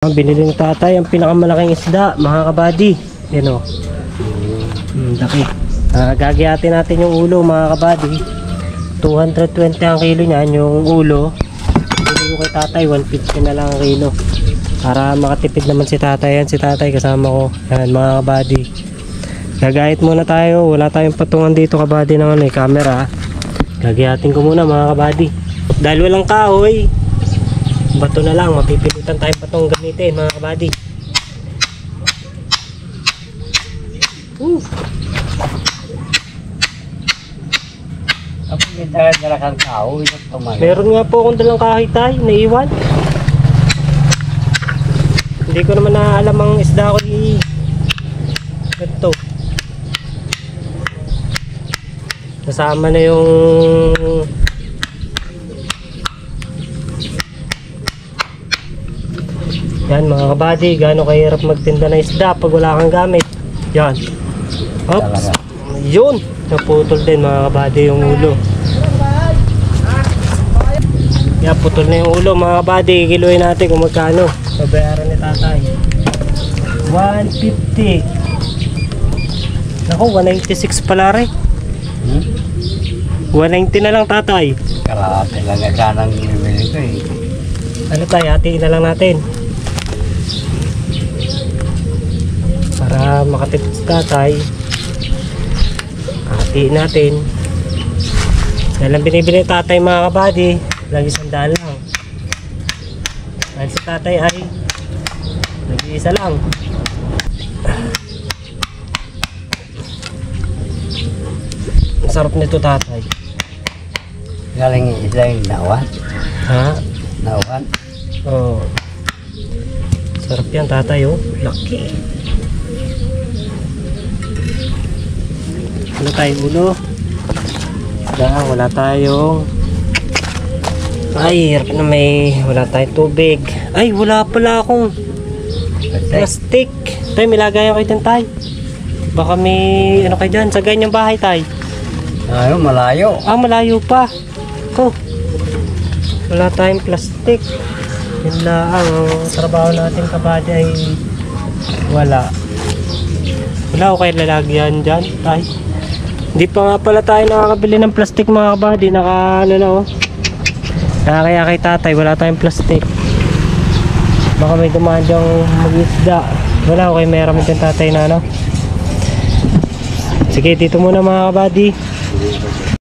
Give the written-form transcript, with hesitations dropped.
Binili ni tatay ang pinakamalaking isda, mga kabady. Yan o. Laki. Gagayatin natin yung ulo, mga kabady. 220 ang kilo niyan, yung ulo. Binili ko kay tatay, 150 na lang ang kilo. Para makatipid naman si tatay. Yan si tatay kasama ko. Yan, mga kabady. Gagayat muna tayo. Wala tayong patungan dito, kabady, ng camera. Gagayatin ko muna, mga kabady. Dahil walang kahoy, bato na lang, mapipilitan tayo patong gamitin, mga kabady. Meron nga po akong dalang kahoy tayo, naiwan. Hindi ko naman naalam ang isda ko ganito. Nasama na yung yan, mga kabady, gaano kahirap magtinda ng isda pag wala kang gamit. Yan. Oops. Yun. Naputol din, mga kabady, yung ulo. Yan, putol na yung ulo, mga kabady. Kiluin natin kung magkano. Babayaran ni tatay. 150. Naku, 196 pala rin. 190 na lang, tatay. Kalahati lang ganang bibili ko eh. Ano tayo, hatiin na lang natin. Para makatipid si tatay, hatiin natin. Dahil ang binibili tatay, mga kabady, lagi sandaan lang. Dahil si tatay ay nag-iisa lang. Ang sarap nito, tatay. Galing isa yung nawan. Ha? Nawan. Oo. Sarap yan, tatay, oh. Laki. Wala tayong ulo. Wala tayong ay, hirap na wala tayong tubig. Ay, wala pala akong plastic. Tay, may lagayan kayo dyan, tay. Baka may ano kayo dyan, sa ganyang bahay, tay. Ayaw, malayo. Ah, malayo pa. Oh, wala tayong plastic. Yun lang ang trabaho natin, kabady, ay wala ko kayo lalagyan dyan, tay. Hindi pa nga pala tayo nakakabili ng plastic, mga kabady. Naka ano na, oh. Kaya kay tatay wala tayong plastic. Baka may dumaan dyang mag-isda. Wala ko kayo meron dyan, tatay, na ano. Sige, dito muna, mga kabady.